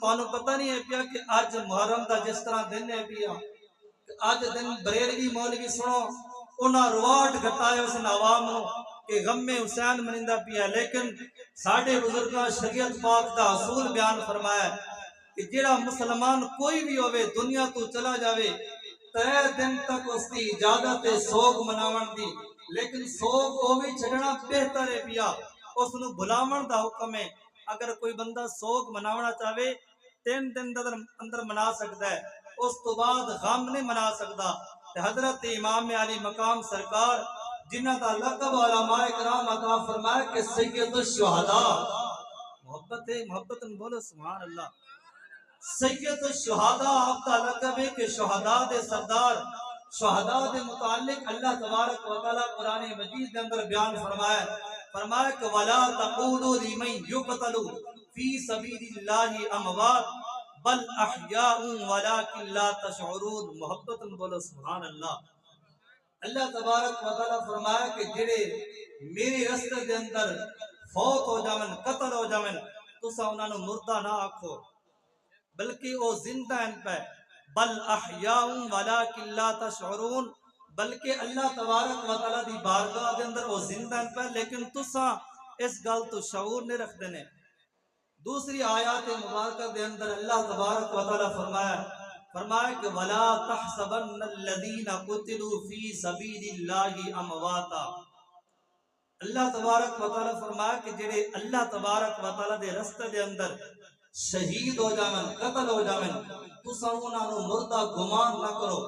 تانوں پتہ نہیں ہے پیا کہ اج محرم دا جس طرح دن ہے پیا اج دن بریلوی مولوی سنو انہاں رواٹ گھٹایا اس عوام نو کہ غم حسین منندہ پیا، لیکن ساڈے بزرگاں شریعت پاک دا اصول بیان فرمایا کہ جڑا مسلمان کوئی بھی ہوئے دنیا تو چلا جاوے 3 دن تک اس کی اجازت ہے سوگ مناون دی، لیکن سوگ او بھی چھڑنا بہتر ہے پیا، اس نو بلاون دا حکم ہے۔ اگر کوئی بندہ سوگ مناونا چاہے 3 دن اندر منا سکتا ہے، اس تو بعد غم نہیں منا سکتا۔ حضرت امام علی مقام سرکار جنہ کا لقب علماء کرام عطا فرمایا کہ سید الشہداء، محبت ہے، محبت بولو سبحان اللہ، سید الشہداء آپ کا لقب ہے کہ شہداء دے سردار، شہداء دے متعلق اللہ تبارک و تعالی قرآن مجید کے اندر بیان فرمایا کہ وَلَا تَقُولُوا لِمَنْ يُقْتَلُ فِي سَبِيلِ اللَّهِ أَمْوَاتٌ بل احیاء ولکن لا تشعرون، محبت بولو سبحان اللہ۔ اللہ تبارک و تعالی فرمایا کہ جڑے میرے رستے دے اندر فوت ہو جاون، قتل ہو جاون، تسا انہاں نو مردہ نہ آکھو بلکہ او زندہ ہیں پہ، بل احیاء ولکن لا تشعرون، بلکہ اللہ تبارک و تعالی دی بارگاہ دے اندر او زندہ ہیں پہ لیکن تسا اس گل تو شعور نہیں رکھ دینے۔ دوسری آیات مبارکہ دے اندر اللہ تبارک و تعالی فرمایا کہ وَلَا تَحْسَبَنَّ الَّذِينَ قُتِلُوا فِي سَبِيلِ اللَّهِ أَمْوَاتًا، اللہ تبارک و تعالی فرمایا کہ جڑے اللہ تبارک و تعالی دے رستے دے اندر شہید ہو جاون، قتل ہو جاون، تساں انہاں نو مردہ گمان نہ کرو،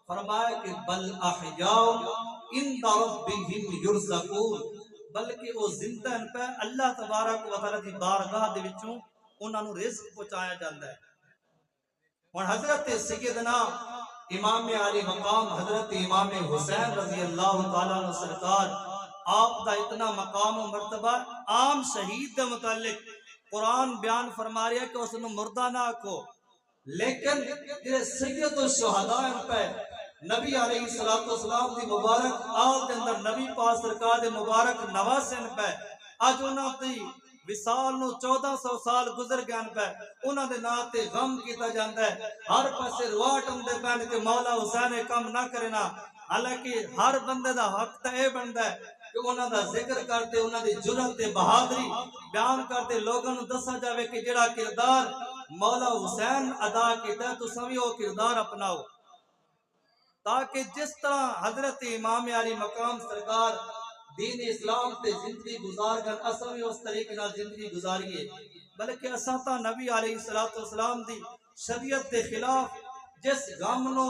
فرمایا کہ بل احیاء عند ربهم یرزقون، بلکہ وہ زندہ ہیں پہ اللہ تبارک و تعالی دی بارگاہ دے وچوں انہاں نو رزق پہنچایا جاندا ہے۔ اور حضرت سیدنا امام علی مقام حضرت امام حسین رضی اللہ تعالیٰ عنہ سرکار آپ دا اتنا مقام و مرتبہ، عام شہید دے متعلق قرآن بیان فرما رہا ہے کہ اس نے مردہ نہ آکھو، لیکن جڑے سید الشہداء ہیں پہ نبی علیہ السلام دی مبارک آل دے اندر نبی پاک سرکار دے مبارک نواسن پہ اج انہاں دی وصال نو 1400 سال گزر گئے پہ انہاں دے نام تے غم کیتا جاندا ہے، ہر پاسے رواٹ ہوندے پین کہ مولا حسین کم نہ کرنا، حالانکہ ہر بندے دا حق تے اے بندا ہے کہ انہاں دا ذکر کرتے، انہاں دی جرأت تے بہادری بیان کرتے، لوگاں نو دسا جاوے کہ جڑا کردار مولا حسین ادا کیتا ہے تساں وی او کردار اپناؤ، تاکہ جس طرح حضرت امام علی مقام سرکار دین اسلام تے زندگی گزار کر اساں بھی اس طریقے نال زندگی گزاریے، بلکہ اساں تا نبی علیہ السلام دی شریعت دے خلاف جس غم نو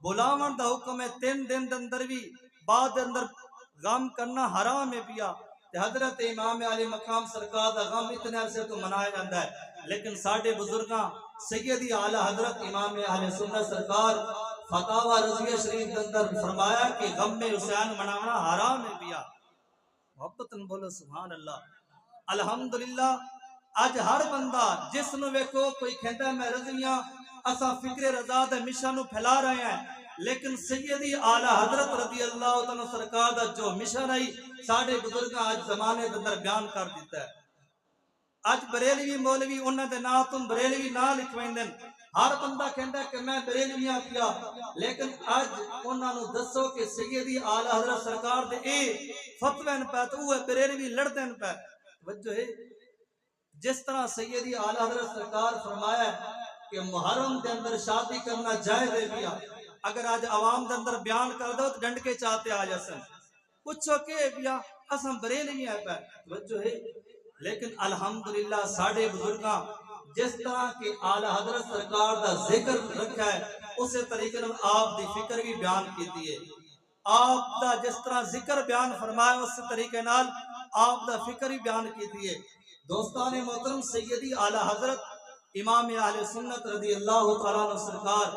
بلاون دا حکم ہے 3 دن دے اندر بھی بعد اندر غم کرنا حرام ہے پیا، تے حضرت امام علی مقام سرکار دا غم اتنے عرصے تو منایا جاتا ہے، لیکن ساڈے بزرگاں سیدی اعلی حضرت امام اہل سنت سرکار فتاوی رضویہ شریف کے اندر فرمایا کہ غم حسین منانا حرام ہے پیا، محبت بولو سبحان اللہ۔ الحمدللہ اج ہر بندہ جس نو ویکھو کوئی کہندا ہے میں رضویاں، اساں فکر رضا دے مشن نو پھیلا رہے ہیں، لیکن سیدی اعلی حضرت رضی اللہ تعالی سرکار دا جو مشن ہے ساڈے بزرگاں اج زمانے دے اندر بیان کر دیتا ہے۔ اج بریلوی مولوی انہاں دے نام تو بریلوی نہ لکھویندے، ہر بندہ کہندا ہے کہ میں بریلویاں کیا، لیکن اج انہاں نو دسو کہ سیدی اعلی حضرت سرکار دے اے فتوی پہ تو وہ بریلوی لڑدے پہ، توجہ ہے جس طرح سیدی اعلی حضرت سرکار فرمایا کہ محرم دے اندر شادی کرنا جائز ہے پیا، اگر آج عوام دے اندر بیان کر دو تو ڈنڈ کے چاہتے آ جسن، پوچھو کہ پیا اساں بریلوی ہیں پہ، توجہ ہے، لیکن الحمدللہ ساڈے بزرگاں جس طرح کہ اعلی حضرت سرکار دا ذکر رکھا ہے اسی طریقے میں آپ دی فکر بھی بیان کیتی ہے، آپ دا جس طرح ذکر بیان فرمایا اس طریقے نال آپ دا فکر بھی بیان کیتی ہے۔ دوستان محترم سیدی اعلی حضرت امام اہل سنت رضی اللہ تعالیٰ عنہ سرکار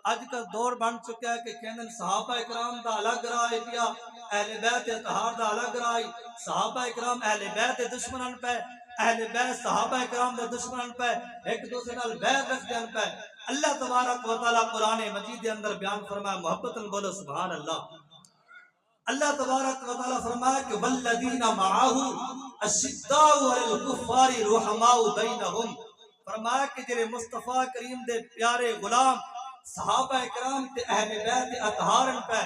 اج کا دور بن چکا ہے کہ کہندے صحابہ اکرام دا الگ راہ ہے پیا، اہل بیت اطہار دا الگ راہ ہے، صحابہ اکرام اہل بیت دشمنان پہ، اہل بیت صحابہ اکرام دے دشمنان پہ ایک دوسرے نال بیعت رکھ دین پہ، اللہ تبارک و تعالی قرآن مجید دے اندر بیان فرمایا، محبت بولو سبحان اللہ۔ اللہ تبارک و تعالی فرمایا کہ والذین معه اشداء علی الکفار رحماء بینہم، فرمایا کہ جڑے مصطفیٰ کریم دے پیارے غلام صحابہ کرام تے اہل بیت اطہارن پہ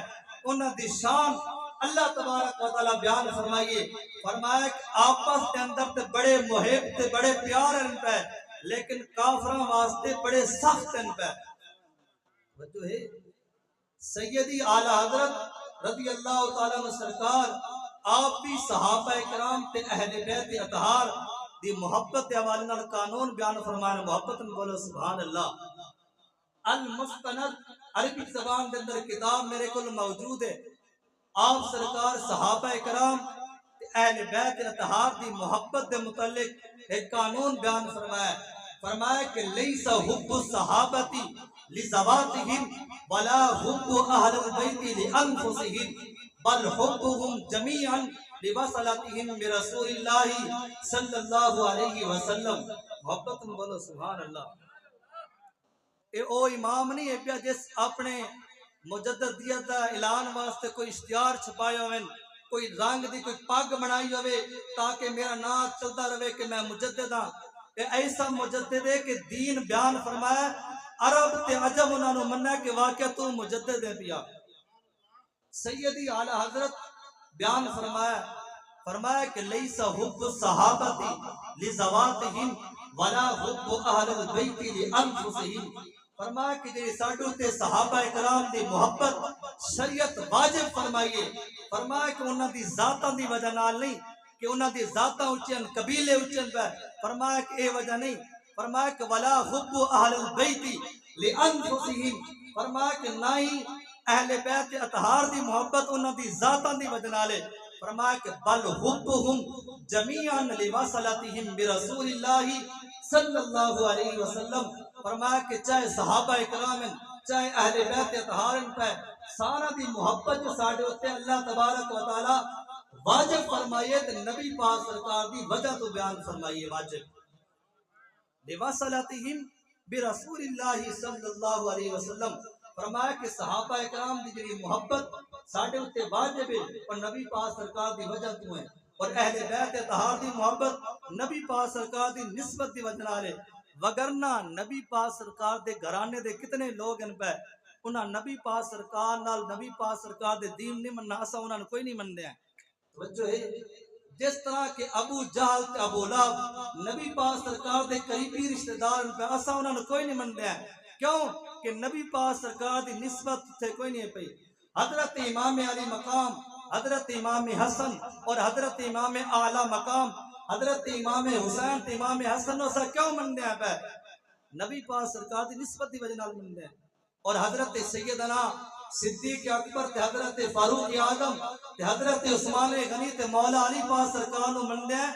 انہاں دی شان اللہ تبارک و تعالی بیان فرمائیے. فرمایا کہ آپس کے اندر تے بڑے محب تے بڑے پیار ہیں پہ لیکن کافراں واسطے بڑے سخت ہیں پہ. وجہ ہے سیدی اعلی حضرت رضی اللہ تعالیٰ عنہ سرکار آپ بھی صحابہ کرام تے اہل بیت اطہار دی محبت کے حوالے نال قانون بیان فرمانا. محبت میں بولو سبحان اللہ. المستند عربی زبان کے اندر کتاب میرے کو موجود ہے. آپ سرکار صحابہ کرام اہل بیت اطہار دی محبت دے متعلق ایک قانون بیان فرمایا. فرمایا کہ لیس حب الصحابتی لذواتہم ولا حب اہل البیت لانفسہم بل حبهم جمیعا لوصلتہم برسول اللہ صلی اللہ علیہ وسلم. محبت میں بولو سبحان اللہ. اے او امام نہیں ہے پیا جس اپنے مجددیت دا اعلان واسطے کوئی اشتہار چھپایا ہوئے کوئی رنگ دی کوئی پگ بنائی ہوئے تاکہ میرا نام چلتا رہے کہ میں مجدد ہاں. اے ایسا مجدد ہے کہ دین بیان فرمایا عرب تے عجم انہوں نے مننا کہ واقعہ تو مجدد ہے پیا. سیدی اعلی حضرت بیان فرمایا کہ لیس حب الصحابتی لذواتہم ولا حب اہل البیت لانفسہم. فرمایا کہ جی ساڈو تے صحابہ کرام دی محبت شریعت واجب فرمائیے. فرمایا کہ انہاں دی ذاتاں دی وجہ نال نہیں کہ انہاں دی ذاتاں اونچیاں قبیلے اونچے پہ. فرمایا کہ اے وجہ نہیں. فرمایا کہ ولا حب اہل البیت لانفسہم. فرمایا کہ نہ ہی اہل بیت اطہار دی محبت انہاں دی ذاتاں دی وجہ نال ہے. فرمایا کہ بل حبہم جمیعا لوصلتہم برسول اللہ صلی اللہ علیہ وسلم. فرمایا کہ چاہے صحابہ کرام ہیں چاہے اہل بیت اطہار پہ سارا دی محبت جو ساڈے ہوتے اللہ تبارک و تعالی واجب فرمائیے تے نبی پاک سرکار دی وجہ تو بیان فرمائیے واجب. لوصلتہم برسول اللہ صلی اللہ علیہ وسلم. فرمایا کہ صحابہ کرام دی جڑی محبت ساڈے ہوتے واجب ہے اور نبی پاک سرکار دی وجہ تو ہے. اور اہل بیت اطہار دی محبت نبی پاک سرکار دی نسبت دی وجہ نال ہے. وگرنہ نبی پاک سرکار دے گھرانے دے کتنے لوگ ہیں پہ انہاں نبی پاک سرکار نال نبی پاک سرکار دے دین نہیں مننا اسا انہاں نے کوئی نہیں مندے ہیں. توجہ ہے جس طرح کہ ابو جہل تے ابو لہب نبی پاک سرکار دے قریبی رشتہ دار پہ اسا انہاں نے کوئی نہیں مندے ہیں. کیوں کہ نبی پاک سرکار دی نسبت سے کوئی نہیں پئی. حضرت امام علی مقام حضرت امام حسن اور حضرت امام اعلی مقام حضرت امام حسین تے امام حسن اسا کیوں مندے ہیں پہ نبی پاک سرکار دی نسبت دی وجہ نال مندے ہیں. اور حضرت سیدنا صدیق اکبر تے حضرت فاروق اعظم تے حضرت عثمان غنی تے مولا علی پاک سرکار نو مندے ہیں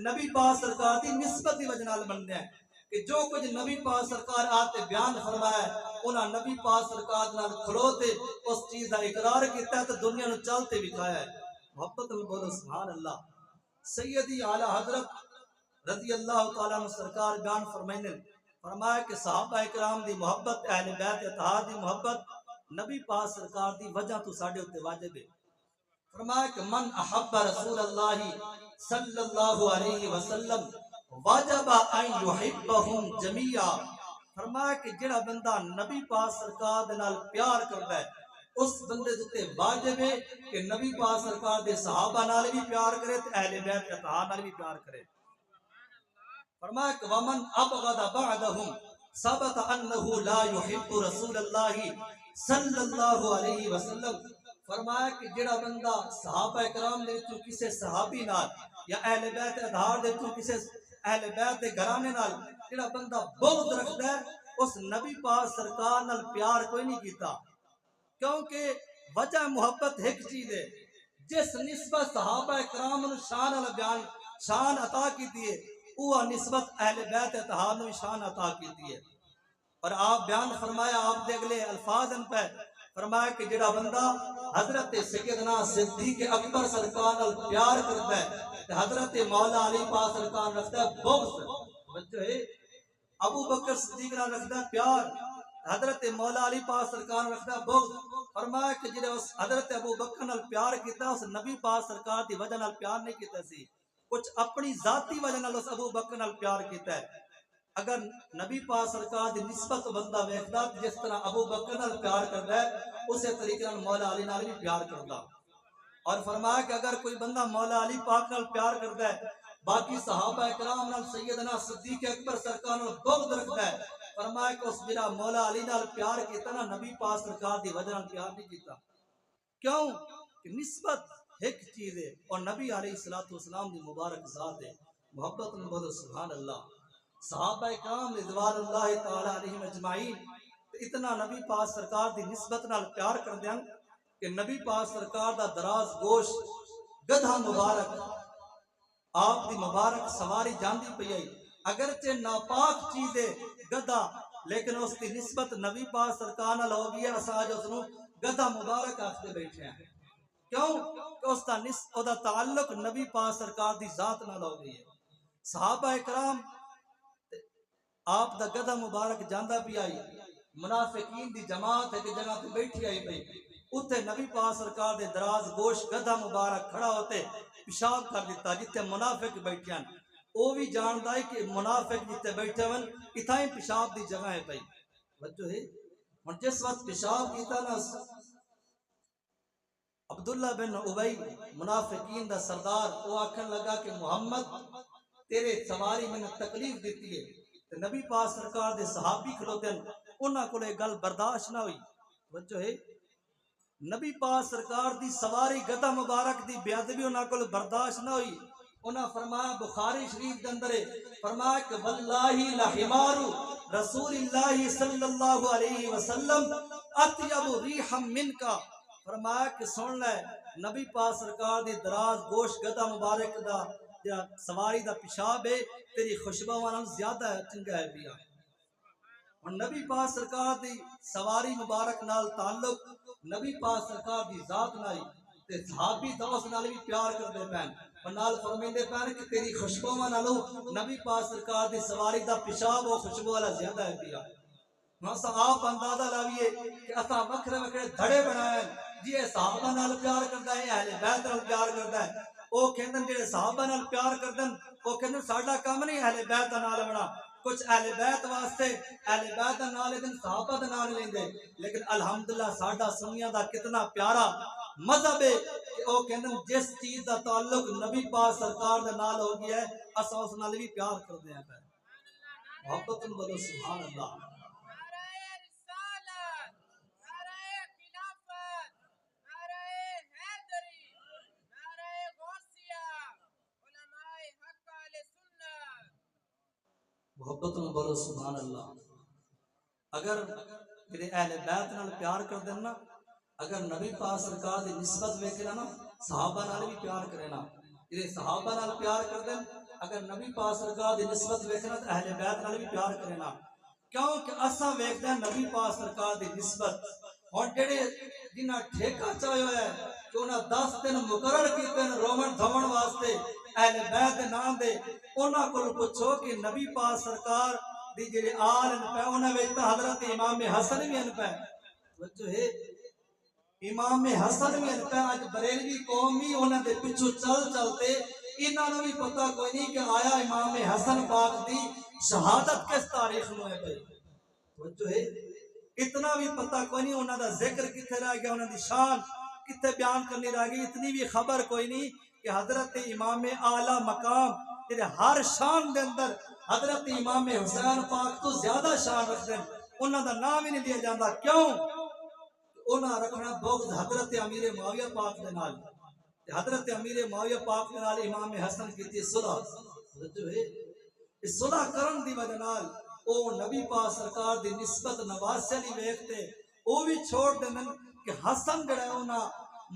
نبی پاک سرکار دی نسبت دی وجہ نال مندے ہیں کہ جو کچھ نبی پاک سرکار آتے بیان فرمایا انہاں نبی پاک سرکار نال کھلوتے اس چیز دا اقرار کیتا ہے تو دنیا نو چلتے دکھایا ہے. محبت میں بولو سبحان اللہ. سیدی اعلی حضرت رضی اللہ تعالیٰ عنہ سرکار بیان فرمایا کہ صحابہ کرام دی محبت اہل بیت اطہار دی محبت نبی پاک سرکار دی وجہ تو ساڈے تے واجب ہے. فرمایا کہ من احب رسول اللہ صلی اللہ علیہ وسلم واجب ان یحبہم جمیعا. فرمایا کہ جڑا بندہ نبی پاک سرکار دے نال پیار کردا ہے اس بندے تے واجب ہے کہ نبی پاک سرکار دے صحابہ نال بھی پیار کرے تے اہل بیت اطہار نال بھی پیار کرے. فرمایا کہ ومن ابغض بعدہم ثبت انہ لا یحب رسول اللہ صلی اللہ علیہ وسلم. فرمایا کہ جڑا بندہ صحابہ کرام دے وچوں کسے صحابی نال یا اہل بیت اطہار دے وچوں کسے اہل بیت دے گھرانے نال جڑا بندہ بغض رکھدا ہے اس نبی پاک سرکار نال پیار کوئی نہیں کیتا. کیونکہ وجہ محبت ایک چیز ہے جس نسبت صحابہ کرام نو شان والا بیان شان عطا کیتی ہے وہ نسبت اہل بیت اطہار نو شان عطا کیتی ہے. اور آپ بیان فرمایا آپ دے اگلے الفاظ ان پہ فرمایا کہ جڑا بندہ حضرت سیدنا صدیق اکبر سرکار نال پیار کرتا ہے تے حضرت مولا علی پاک سرکار رکھتا ہے بغض. بچو ہے ابو بکر صدیق نال رکھتا ہے پیار حضرت مولا علی پاک سرکار رکھتا ہے بغض. فرمایا کہ جڑے اس حضرت ابو بکر نال پیار کیتا اس نبی پاک سرکار دی وجہ نال پیار نہیں کیتا سی کچھ اپنی ذاتی وجہ نال اس ابو بکر نال پیار کیتا ہے. اگر نبی پاک سرکار دی نسبت بندہ ویکھدا جس طرح ابو بکر نال پیار کردا ہے اسی طریقے نال مولا علی نال بھی پیار کردا، اور فرمایا کہ اگر کوئی بندہ مولا علی پاک نال پیار کردا ہے باقی صحابہ کرام نال سیدنا صدیق اکبر سرکار نال بغض رکھدا ہے، فرمایا کہ اس جڑا مولا علی نال پیار کیتا نا نبی پاک سرکار دی وجہ نال پیار نہیں کیتا۔ کیوں کہ نسبت ایک چیز ہے اور نبی علیہ الصلوۃ والسلام دی مبارک ذات ہے، محبت بولو سبحان اللہ۔ صحابہ کرام رضوان اللہ تعالی علیہم اجمعین اتنا نبی پاک سرکار دی نسبت نال پیار کردے ہیں کہ نبی پاک سرکار دا دراز گوشت گدھا مبارک آپ دی مبارک سواری جاندی پئی آئی، اگرچہ ناپاک چیز ہے گدھا لیکن اس دی نسبت نبی پاک سرکار نال ہو گئی ہے، اساں اج اس نوں گدھا مبارک آکھدے بیٹھے ہیں۔ کیوں کہ اس دا تعلق نبی پاک سرکار دی ذات نال ہو گئی ہے۔ صحابہ کرام آپ دا گدھا مبارک جاندہ بھی آئی، منافقین دی جماعت ایک جگہ پہ بیٹھی آئی پئی، اتنے نبی پاک سرکار دے دراز گوشت گدھا مبارک کھڑا ہوتے پیشاب کر دیتا جتے منافق بیٹھے ہیں، وہ بھی جانتا ہے کہ منافق جتے بیٹھے ہیں اتھائیں پیشاب دی جگہ ہے پئی۔ وجہ ہے اور جس وقت پیشاب کیتا نا عبداللہ بن ابی منافقین دا سردار وہ آکھن لگا کہ محمد تیرے سواری میں نے تکلیف دیتی ہے، نبی پاک سرکار دے صحابی کھلوتے ہیں انہاں کو لے گل برداشت نہ ہوئی۔ وجہ ہے نبی پاک سرکار دی سواری گدھا مبارک دی بے ادبی انہاں کو برداشت نہ ہوئی، انہاں فرمایا بخاری شریف دے اندر فرمایا کہ واللہ لحمار رسول اللہ صلی اللہ علیہ وسلم اطیب ریحا منکا، فرمایا کہ سن لے نبی پاک سرکار دی دراز گوشت گدھا مبارک دا سواری دا پیشاب ہے تیری خوشبو نال زیادہ چنگا ہے پیا۔ اور نبی پاک سرکار دی سواری مبارک نال تعلق نبی پاک سرکار دی ذات نال تے صحابی دا اس نال بھی پیار کردے پین اور نال فرمیندے پین کہ تیری خوشبو نالوں نبی پاک سرکار دی سواری دا پیشاب او خوشبو والا زیادہ ہے پیا۔ ہاں آپ اندازہ لاویے کہ اساں وکھرے وکھرے دھڑے بنائے جی اے صحابہ نال پیار کردا ہے اہل بیت نال پیار کردا ہے، او کہندن جڑے صحابہ نال پیار کردن او کہندن ساڈا کام نہیں اہل بیت نال بنا، کچھ اہل بیت واسطے اہل بیت دا نام لیندے صحابہ دا نام لیندے، لیکن الحمدللہ ساڈا سنیاں دا کتنا پیارا مذہب ہے کہ او کہندن جس چیز دا تعلق نبی پاک سرکار دے نال ہو گیا ہے اساں اس نال بھی پیار کردے ہیں۔ محبت بولو سبحان اللہ۔ محبت میں بولو سبحان اللہ۔ اگر میرے اہل بیت نال پیار کر دینا، اگر نبی پاک سرکار دی نسبت ویکھنا نا صحابہ نال بھی پیار کرنا، میرے صحابہ نال پیار کر دین، اگر نبی پاک سرکار دی نسبت ویکھنا تو اہل بیت نال بھی پیار کرنا، کیونکہ اساں ویکھدے ہیں نبی پاک سرکار دی نسبت اور جڑے جنہاں ٹھیکہ چاہیا ہے کہ انہاں 10 دن مقرر کیتے ہیں رومن دھومن واسطے اہل بیت دے نام دے، انہاں کو پوچھو کہ نبی پاک سرکار دی جڑے آل ان پہ انہاں وچ حضرت امام حسن بھی ان پہ وجہ ہے امام حسن بھی ان پہ اج بریلوی قوم بھی انہاں دے پیچھے چل چلتے انہاں نوں بھی پتہ کوئی نہیں کہ آیا امام حسن پاک دی شہادت کس تاریخ نو ہے بھائی، وجہ ہے اتنا بھی پتہ کوئی نہیں انہاں دا ذکر کتھے رہ گیا، انہاں دی شان کتھے بیان کرنی رہ گئی، اتنی بھی خبر کوئی نہیں کہ حضرت امام اعلیٰ مقام تیرے ہر شان دے اندر حضرت امام حسین پاک تو زیادہ شان رکھتے ہیں، انہاں دا نام ہی نہیں لیا جاندہ، کیوں؟ انہاں رکھنا بغض حضرت امیر معاویہ پاک دے نال، حضرت امیر معاویہ پاک دے نال امام حسن کی تھی صلح، اس صلح کرن دی وجہ نال او نبی پاک سرکار دی نسبت نواسے نہیں ویکھتے، او بھی چھوڑ دینن کہ حسن جڑا ہے انہاں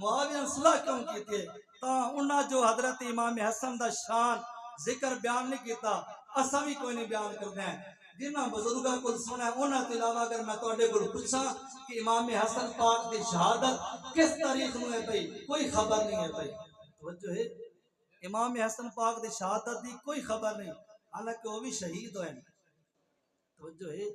معاویہ صلح کیوں کیتے تاں انہاں جو حضرت امام حسن دا شان ذکر بیان نہیں کیتا، اساں بھی کوئی نہیں بیان کردے ہیں، جنہاں بزرگاں کو سنا ہے انہاں کے علاوہ اگر میں تواڈے کول پوچھاں کہ امام حسن پاک دی شہادت کس تاریخ نو ہے بھائی کوئی خبر نہیں ہے بھائی، توجہ ہے امام حسن پاک دی شہادت دی کوئی خبر نہیں، حالانکہ وہ بھی شہید ہوئے، توجہ ہے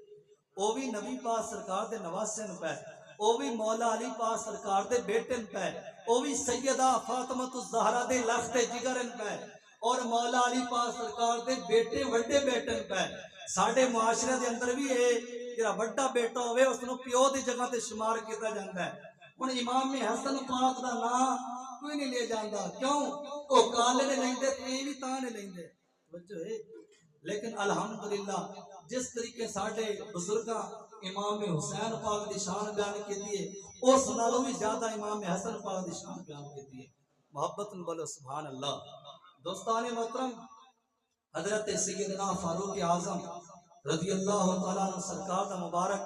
وہ بھی نبی پاک سرکار دے نواسے پہ، وہ بھی مولا علی پاک سرکار دے بیٹے پہ، وہ بھی سیدہ فاطمہ الزہرا دے لخت جگر پہ، اور مولا علی پاک سرکار دے بیٹے وڈے بیٹے پہ، ساڈے معاشرے دے اندر بھی یہ جڑا بڑا بیٹا ہوئے اس نو پیو دی جگہ تے شمار کیتا جاندا ہے۔ ہن امام حسن پاک دا نام کوئی نہیں لے جاندا، کیوں؟ او کالے نے لیندے تے بھی تاں نے لیندے، توجہ ہے۔ لیکن الحمدللہ جس طریقے ساڈے بزرگاں امام حسین پاک دی شان بیان کیتی ہے، اس نالوں بھی زیادہ امام حسن پاک دی شان بیان کیتی ہے۔ محبت بولو سبحان اللہ۔ دوستان محترم، حضرت سیدنا فاروق اعظم رضی اللہ تعالیٰ عنہ سرکار دا مبارک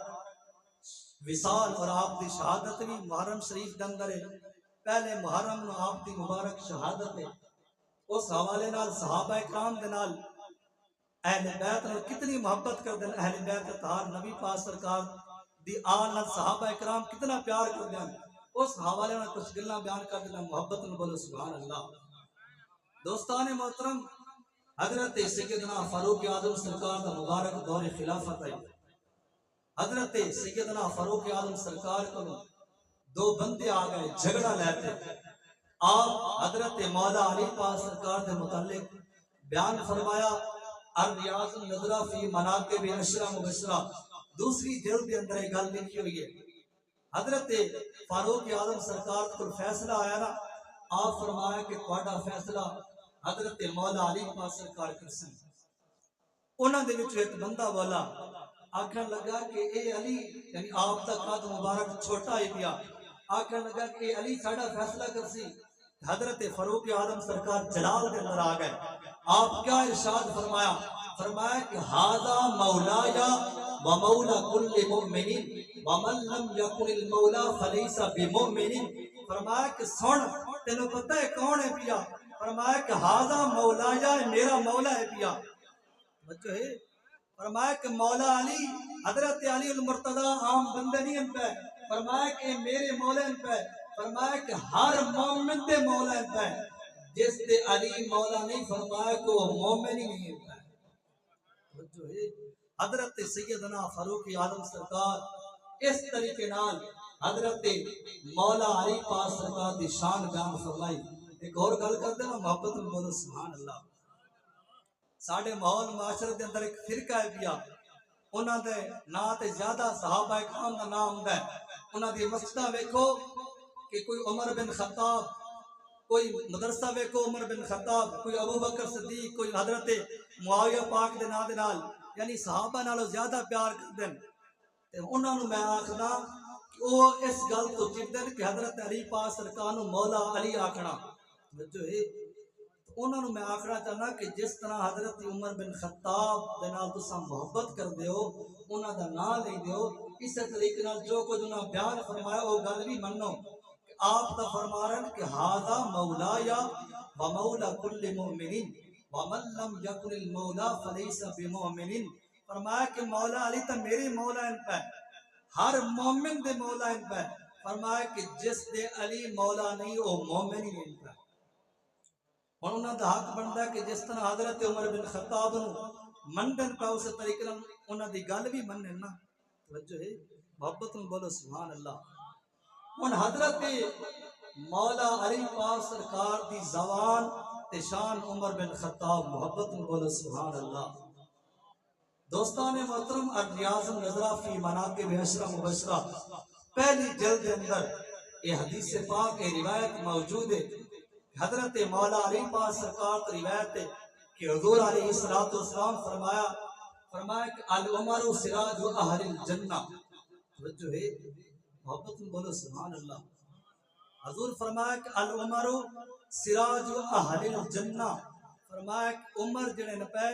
وصال اور آپ دی شہادت بھی محرم شریف دے اندر ہے۔ پہلے محرم نو آپ دی مبارک شہادت ہے۔ اس حوالے نال صحابہ کرام دے نال اہل بیت نال کتنی محبت کر دیں، اہل بیت اطہار نبی پاک سرکار دی آل نال صحابہ کرام کتنا پیار کر دیں، اس حوالے نال کچھ گلاں بیان کر دینا۔ محبت نال بولو سبحان اللہ۔ دوستان محترم، حضرت سیدنا فاروق اعظم سرکار دا مبارک دور خلافت ہے۔ حضرت سیدنا فاروق اعظم سرکار کو دو بندے آ گئے جھگڑا لیتے، آپ حضرت مولا علی پاک سرکار دے متعلق بیان فرمایا، الریاض النظرہ فی مناقب عشرہ مبشرہ دوسری جلد کے اندر ایک گل لکھی ہوئی ہے۔ حضرت فاروق اعظم سرکار کو فیصلہ آیا نا، آپ فرمایا کہ تہاڈا فیصلہ حضرت مولا علی پاک سرکار کرسن۔ انہاں دے وچ ایک بندہ بولا، آکھن لگا کہ اے علی، یعنی آپ دا قد مبارک چھوٹا ہی پیا، آکھن لگا کہ اے علی ساڈا فیصلہ کرسی۔ حضرت فاروق اعظم سرکار جلال دے اندر آ گئے، آپ کیا ارشاد فرمایا؟ فرمایا کہ ھذا مولایا و مولا کل مؤمن ومن لم یکن المولا فلیس بمؤمن۔ فرمایا کہ سن، تینوں پتہ ہے کون ہے پیا؟ فرمایا کہ ھذا مولایا، میرا مولا ہے پیا، بچو ہے۔ فرمایا کہ مولا علی، حضرت علی المرتضی عام بندے نہیں ان پہ، فرمایا کہ میرے مولا ان پہ، فرمایا کہ ہر مومن دے مولا ان پہ، جس دے علی مولا نہیں فرمایا کہ وہ مومن ہی نہیں ہوتا ہے۔ حضرت سیدنا فاروق اعظم سرکار اس طریقے نال حضرت مولا علی پاک سرکار دی شان بیان فرمائی۔ ایک اور گل کر دینا، محبت میں بولو سبحان اللہ۔ ساڈے ماحول معاشرے دے اندر ایک فرقہ ہے پیا، انہاں دے نام تے زیادہ صحابہ کرام دا نام ہوندا ہے۔ انہاں دی مسجداں ویکھو کہ کوئی عمر بن خطاب، کوئی مدرسہ ویکھو عمر بن خطاب، کوئی ابو بکر صدیق، کوئی حضرت معاویہ پاک دے نام دے نال، یعنی صحابہ نالوں زیادہ پیار کردے ہیں۔ تے انہاں نوں میں آکھدا کہ وہ اس گل تو چڑھدے کہ حضرت علی پاک سرکار نوں مولا علی آکھنا، جو ہے انہاں نوں میں آکھنا چاہنا کہ جس طرح حضرت عمر بن خطاب دے نال تساں محبت کردے ہو، انہاں دا نام لیندے ہو، اس طریقے نال جو کچھ انہاں بیان فرمایا وہ گل بھی منو۔ آپ تا فرما رہے ہیں کہ ھذا مولایا و مولا کل مؤمن ومن لم یکن المولا فلیس بمؤمن۔ فرمایا کہ مولا علی تا میری مولا ان پہ، ہر مومن دے مولا ان پہ، فرمایا کہ جس دے علی مولا نہیں وہ مومن ہی نہیں ان پہ۔ اور انہاں دا حق بنتا ہے کہ جس طرح حضرت عمر بن خطاب نو منن پہ اس طریقے نال انہاں دی گل بھی منن نا، توجہ ہے، محبت میں بولو سبحان اللہ۔ ہن حضرت مولا علی پاک سرکار دی زبان تے شان عمر بن خطاب، محبت میں بولو سبحان اللہ۔ دوستان محترم، الریاض النظرہ فی مناقب عشرہ مبشرہ پہلی جلد کے اندر یہ حدیث پاک یہ روایت موجود ہے۔ حضرت مولا علی پاک سرکار کی روایت ہے کہ حضور علیہ السلام فرمایا کہ العمر سراج اہل الجنہ، جو ہے محبت میں بولو سبحان اللہ۔ حضور فرمایا کہ العمر سراج اہل الجنہ، فرمایا کہ عمر جڑے نے پہ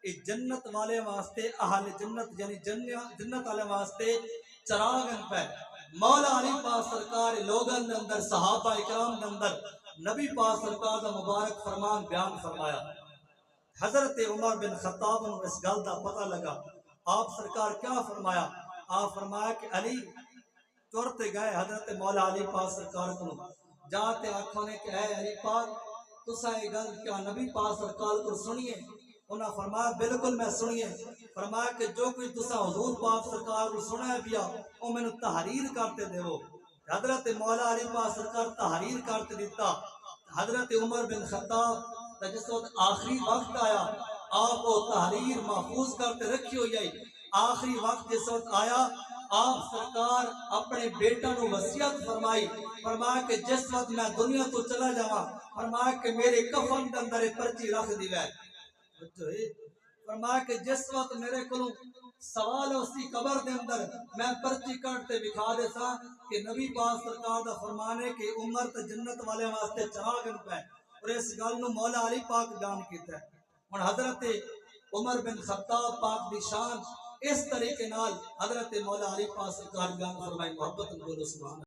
یہ جنت والے واسطے، اہل جنت یعنی جنت والے واسطے چراغ ان پہ۔ مولا علی پاک سرکار لوگوں کے اندر، صحابہ اکرام کے اندر نبی پاک سرکار کا مبارک فرمان بیان فرمایا۔ حضرت عمر بن خطاب کو اس گل کا پتہ لگا، آپ سرکار کیا فرمایا؟ آپ فرمایا کہ علی ترتے گئے حضرت مولا علی پاک سرکار کو جاتے آنکھوں نے کہ اے علی پاک تسا یہ گل کیا نبی پاک سرکار کو سنیے؟ انہاں فرمایا بالکل میں سنیے۔ فرمایا کہ جو کوئی تسا حضور پاک سرکار کو سنا ہے پیا وہ میں تحریر کرتے دے ہو۔ حضرت مولا علی پاک سرکار تحریر کرتے دیتا۔ حضرت عمر بن خطاب جس وقت آخری وقت آیا آپ وہ تحریر محفوظ کرتے رکھی ہوئی ہے۔ آخری وقت جس وقت آیا آپ سرکار اپنے بیٹا نو وصیت فرمایا کہ جس وقت میں دنیا تو چلا جاواں فرمایا کہ میرے کفن کے اندر ایک پرچی رکھ دیوے، فرمایا کہ جس وقت میرے کو سوال اسی قبر دے اندر میں پرچی کٹتے دکھا دے سا کہ نبی پاک سرکار دا فرمان ہے کہ عمر تے جنت والے واسطے چراغ پہ، اور اس گل نو مولا علی پاک بیان کیتا ہے۔ ہن حضرت عمر بن خطاب پاک دی شان اس طریقے نال حضرت مولا علی پاک سرکار بیان فرمائی، محبت بولو سبحان اللہ۔